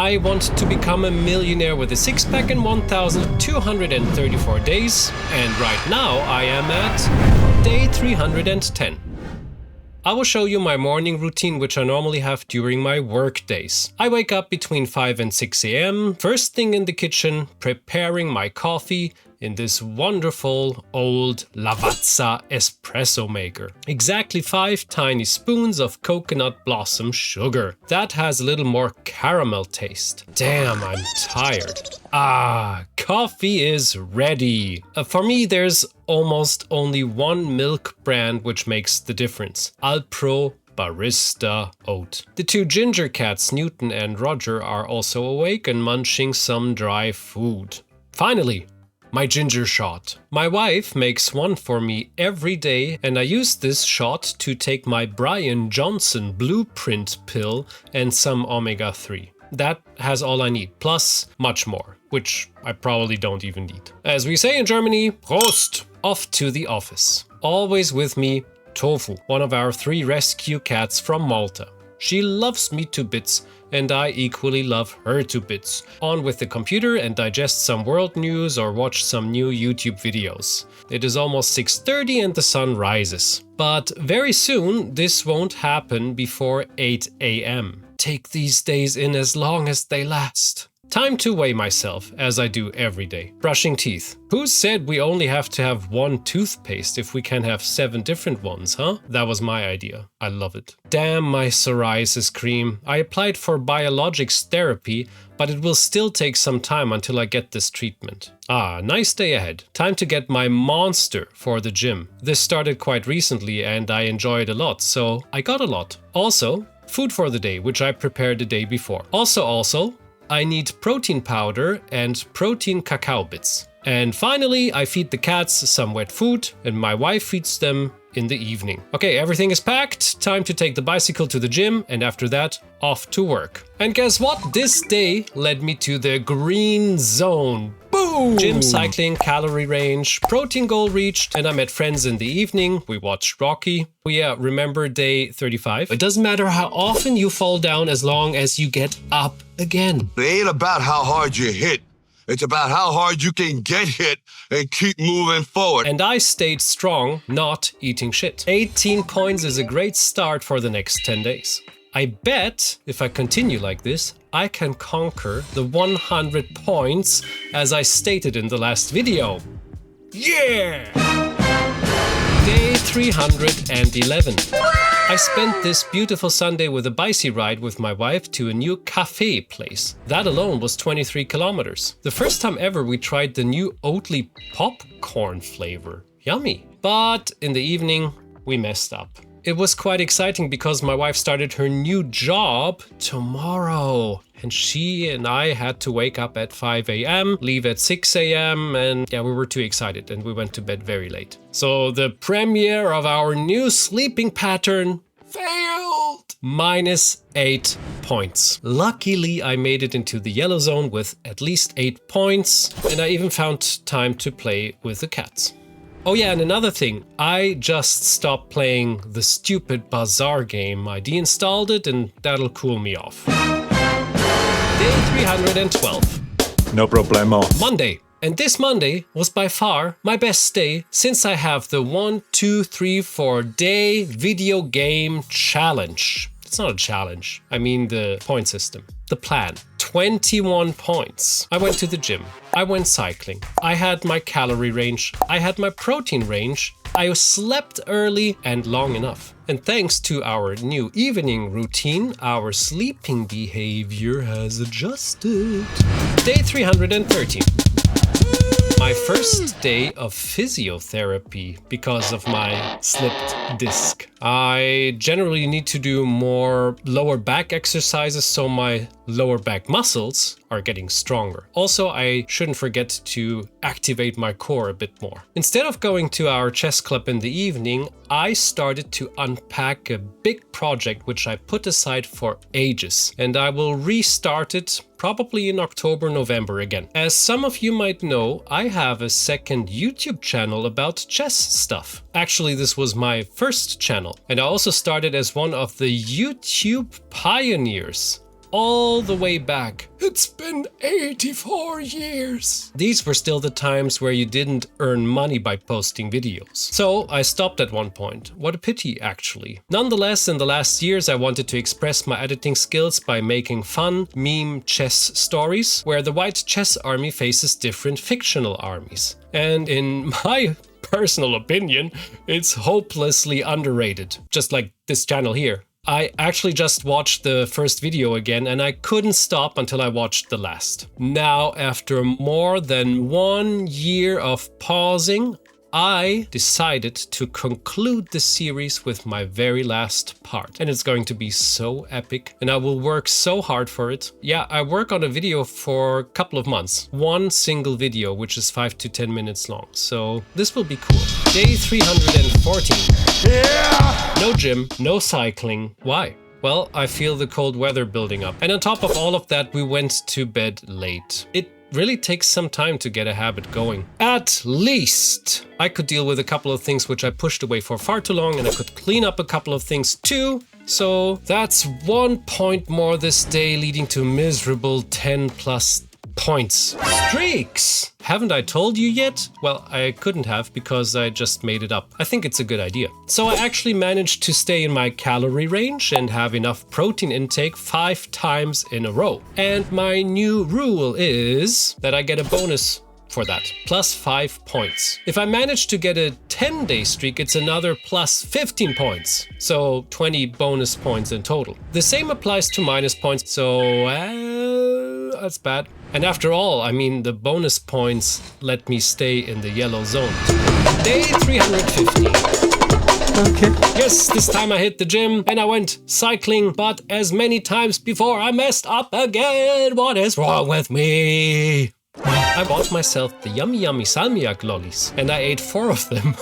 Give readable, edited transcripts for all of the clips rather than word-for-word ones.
I want to become a millionaire with a six-pack in 1,234 days, and right now I am at day 310. I will show you my morning routine, which I normally have during my work days. I wake up between 5 and 6 a.m. First thing in the kitchen, preparing my coffee in this wonderful old Lavazza espresso maker. Exactly 5 tiny spoons of coconut blossom sugar. That has a little more caramel taste. Damn, I'm tired. Coffee is ready. For me, there's almost only one milk brand which makes the difference. Alpro Barista Oat. The 2 ginger cats, Newton and Roger, are also awake and munching some dry food. Finally, my ginger shot. My wife makes one for me every day, and I use this shot to take my Brian Johnson blueprint pill and some omega-3. That has all I need, plus much more, which I probably don't even need. As we say in Germany, Prost! Off to the office. Always with me, Tofu, one of our 3 rescue cats from Malta. She loves me to bits, and I equally love her to bits. On with the computer and digest some world news or watch some new YouTube videos. It is almost 6:30 and the sun rises. But very soon this won't happen before 8 a.m. Take these days in as long as they last. Time to weigh myself, as I do every day. Brushing teeth. Who said we only have to have one toothpaste if we can have 7 different ones, huh? That was my idea. I love it. Damn my psoriasis cream. I applied for biologics therapy, but it will still take some time until I get this treatment. Nice day ahead. Time to get my monster for the gym. This started quite recently and I enjoy it a lot, so I got a lot. Also, food for the day, which I prepared the day before. Also, I need protein powder and protein cacao bits. And finally, I feed the cats some wet food and my wife feeds them in the evening. Okay, everything is packed. Time to take the bicycle to the gym and after that, off to work. And guess what? This day led me to the green zone. Boom! Gym, cycling, calorie range, protein goal reached, and I met friends in the evening. We watched Rocky. Remember day 35? It doesn't matter how often you fall down as long as you get up again. It ain't about how hard you hit. It's about how hard you can get hit and keep moving forward. And I stayed strong, not eating shit. 18 points is a great start for the next 10 days. I bet if I continue like this, I can conquer the 100 points as I stated in the last video. Yeah! Day 311. I spent this beautiful Sunday with a bicy ride with my wife to a new cafe place. That alone was 23 kilometers. The first time ever we tried the new Oatly popcorn flavor. Yummy. But in the evening, we messed up. It was quite exciting because my wife started her new job tomorrow. And she and I had to wake up at 5 a.m., leave at 6 a.m. and we were too excited and we went to bed very late. So the premiere of our new sleeping pattern failed. -8 points. Luckily, I made it into the yellow zone with at least 8 points and I even found time to play with the cats. Oh yeah, and another thing, I just stopped playing the stupid bazaar game. I deinstalled it and that'll cool me off. Day 312. No problemo. Monday. And this Monday was by far my best day since I have the 1, 2, 3, 4 day video game challenge. It's not a challenge. I mean the point system. The plan. 21 points. I went to the gym. I went cycling. I had my calorie range. I had my protein range. I slept early and long enough. And thanks to our new evening routine, our sleeping behavior has adjusted. Day 313. My first day of physiotherapy because of my slipped disc. I generally need to do more lower back exercises so my lower back muscles are getting stronger. Also, I shouldn't forget to activate my core a bit more. Instead of going to our chess club in the evening, I started to unpack a big project which I put aside for ages, and I will restart it probably in October, November again. As some of you might know, I have a second YouTube channel about chess stuff. Actually, this was my first channel, and I also started as one of the YouTube pioneers. all the way back. It's been 84 years. These were still the times where you didn't earn money by posting videos. So I stopped at one point. What a pity, actually. Nonetheless, in the last years I wanted to express my editing skills by making fun meme chess stories where the white chess army faces different fictional armies. And in my personal opinion, it's hopelessly underrated, just like this channel here. I actually just watched the first video again and I couldn't stop until I watched the last. Now, after more than 1 year of pausing, I decided to conclude the series with my very last part. And it's going to be so epic and I will work so hard for it. Yeah, I work on a video for a couple of months. One single video, which is 5 to 10 minutes long. So this will be cool. Day 314. Yeah! No gym, no cycling. Why? Well, I feel the cold weather building up. And on top of all of that, we went to bed late. It really takes some time to get a habit going. At least I could deal with a couple of things which I pushed away for far too long, and I could clean up a couple of things too. So that's 1 point more this day, leading to miserable 10 plus points. Streaks! Haven't I told you yet? Well, I couldn't have because I just made it up. I think it's a good idea. So I actually managed to stay in my calorie range and have enough protein intake 5 times in a row. And my new rule is that I get a bonus for that, plus 5 points. If I manage to get a 10-day streak, it's another plus 15 points. So 20 bonus points in total. The same applies to minus points, so that's bad. And after all, I mean, the bonus points let me stay in the yellow zone. Day 350. Okay. Yes, this time I hit the gym and I went cycling, but as many times before I messed up again. What is wrong with me? I bought myself the yummy salmiak lollies and I ate 4 of them.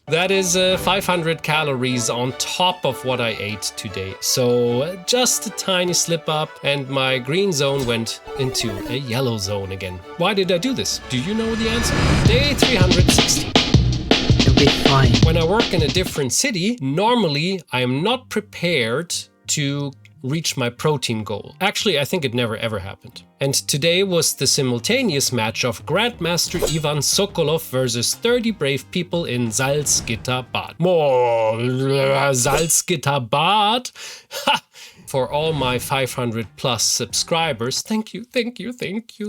That is 500 calories on top of what I ate today. So just a tiny slip up and my green zone went into a yellow zone again. Why did I do this? Do you know the answer? Day 360. You'll be fine. When I work in a different city, normally I am not prepared to reach my protein goal. Actually, I think it never ever happened. And today was the simultaneous match of Grandmaster Ivan Sokolov versus 30 brave people in Salzgitter-Bad. More Salzgitter-Bad? Ha! For all my 500 plus subscribers, thank you.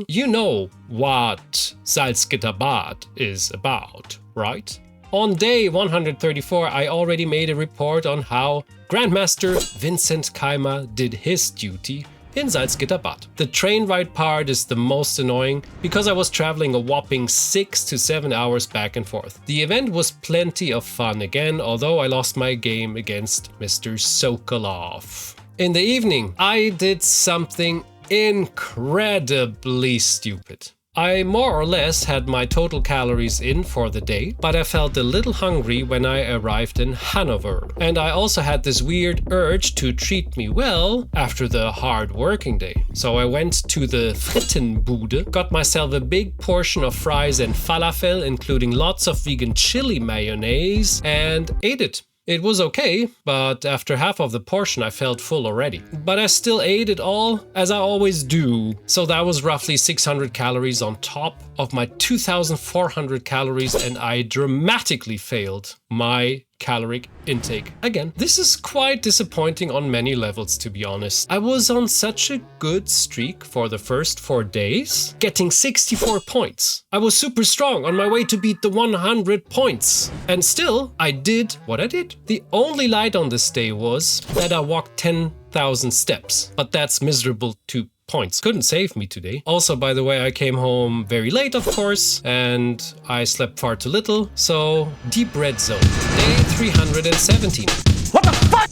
You know what Salzgitter-Bad is about, right? On day 134, I already made a report on how Grandmaster Vincent Keimer did his duty in Salzgitter-Bad. The train ride part is the most annoying because I was traveling a whopping 6 to 7 hours back and forth. The event was plenty of fun again, although I lost my game against Mr. Sokolov. In the evening, I did something incredibly stupid. I more or less had my total calories in for the day, but I felt a little hungry when I arrived in Hanover. And I also had this weird urge to treat me well after the hard working day. So I went to the Frittenbude, got myself a big portion of fries and falafel, including lots of vegan chili mayonnaise, and ate it. It was okay, but after half of the portion I felt full already. But I still ate it all, as I always do. So that was roughly 600 calories on top of my 2,400 calories, and I dramatically failed my caloric intake again. This is quite disappointing on many levels, to be honest. I was on such a good streak for the first 4 days, getting 64 points. I was super strong on my way to beat the 100 points. And still, I did what I did. The only light on this day was that I walked 10,000 steps, but that's miserable too. Points. Couldn't save me today. Also, by the way, I came home very late, of course, and I slept far too little, so deep red zone. Day 317. What the fuck?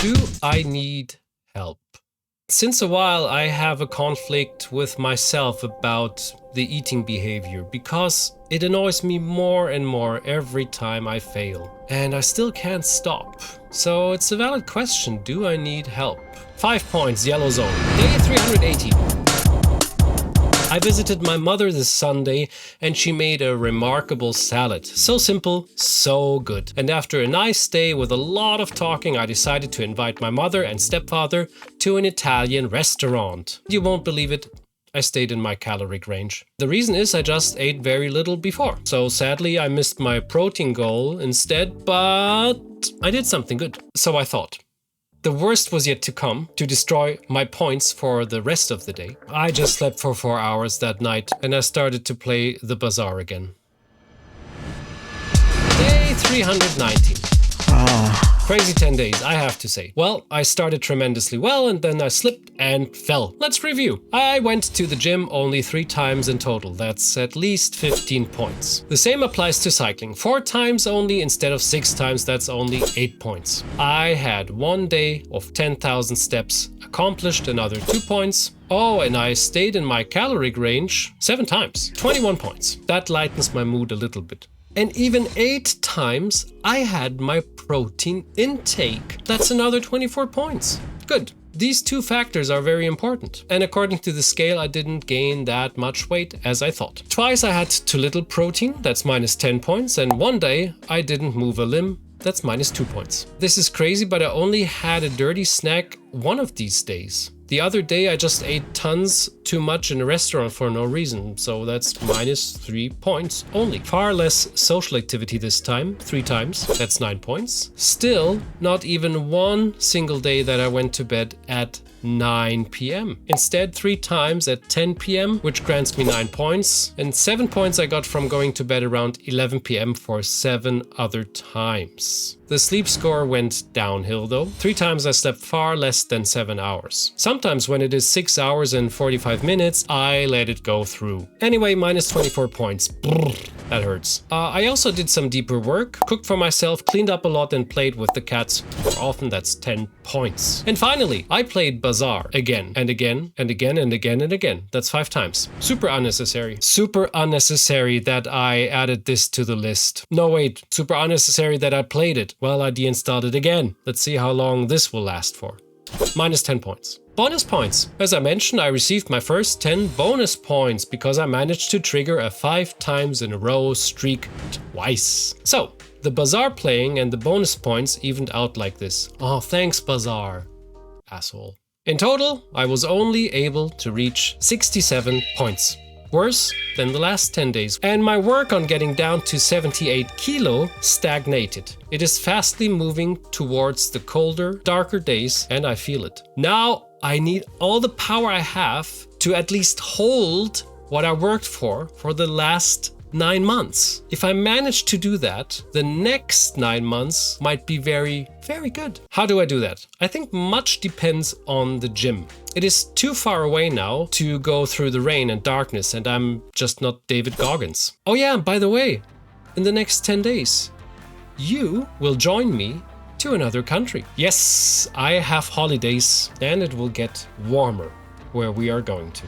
Do I need help? Since a while, I have a conflict with myself about the eating behavior because it annoys me more and more every time I fail. And I still can't stop. So it's a valid question. Do I need help? 5 points, yellow zone. Day 318. I visited my mother this Sunday and she made a remarkable salad. So simple, so good. And after a nice day with a lot of talking, I decided to invite my mother and stepfather to an Italian restaurant. You won't believe it, I stayed in my caloric range. The reason is I just ate very little before. So sadly I missed my protein goal instead, but I did something good. So I thought. The worst was yet to come, to destroy my points for the rest of the day. I just slept for 4 hours that night and I started to play the bazaar again. Day 319. Crazy 10 days, I have to say. Well, I started tremendously well and then I slipped and fell. Let's review. I went to the gym only 3 times in total. That's at least 15 points. The same applies to cycling. 4 times only instead of 6 times, that's only 8 points. I had 1 day of 10,000 steps accomplished, another 2 points. Oh, and I stayed in my caloric range 7 times, 21 points. That lightens my mood a little bit. And even 8 times I had my protein intake. That's another 24 points. Good. These 2 factors are very important. And according to the scale, I didn't gain that much weight as I thought. Twice I had too little protein, that's minus 10 points. And 1 day I didn't move a limb, that's minus 2 points. This is crazy, but I only had a dirty snack one of these days. The other day I just ate tons too much in a restaurant for no reason, so that's minus 3 points only. Far less social activity this time, 3 times, that's 9 points. Still, not even one single day that I went to bed at 9 p.m. Instead, 3 times at 10 p.m., which grants me 9 points, and 7 points I got from going to bed around 11 p.m. for 7 other times. The sleep score went downhill though. 3 times I slept far less than 7 hours. Sometimes when it is 6 hours and 45 minutes, I let it go through. Anyway, minus 24 points. Brrr, that hurts. I also did some deeper work, cooked for myself, cleaned up a lot and played with the cats. More often, that's 10 points. And finally, I played Bazaar again and again and again and again and again. That's 5 times. Super unnecessary. Super unnecessary that I added this to the list. No, wait. Super unnecessary that I played it. Well, I deinstalled it again. Let's see how long this will last for. Minus 10 points. Bonus points. As I mentioned, I received my first 10 bonus points because I managed to trigger a 5 times in a row streak twice. So, the Bazaar playing and the bonus points evened out like this. Oh, thanks, Bazaar. Asshole. In total, I was only able to reach 67 points. Worse than the last 10 days. And my work on getting down to 78 kilo stagnated. It is fastly moving towards the colder, darker days, and I feel it. Now I need all the power I have to at least hold what I worked for the last 9 months. If I manage to do that, the next 9 months might be very, very good. How do I do that? I think much depends on the gym. It is too far away now to go through the rain and darkness, and I'm just not David Goggins. Oh yeah, by the way, in the next 10 days, you will join me to another country. Yes, I have holidays and it will get warmer where we are going to.